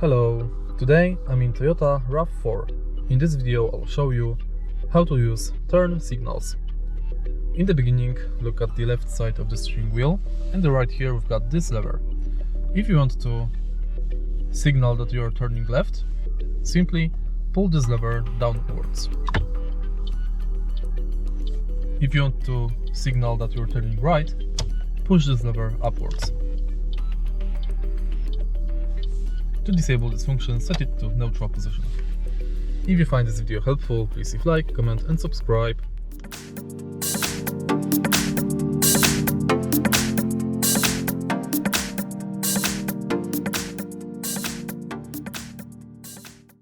Hello, today I'm in Toyota RAV4. In this video I'll show you how to use turn signals. In the beginning, look at the left side of the steering wheel, and right here we've got this lever. If you want to signal that you are turning left, simply pull this lever downwards. If you want to signal that you're turning right, push this lever upwards. To disable this function, set it to neutral position. If you find this video helpful, please leave a like, comment and subscribe.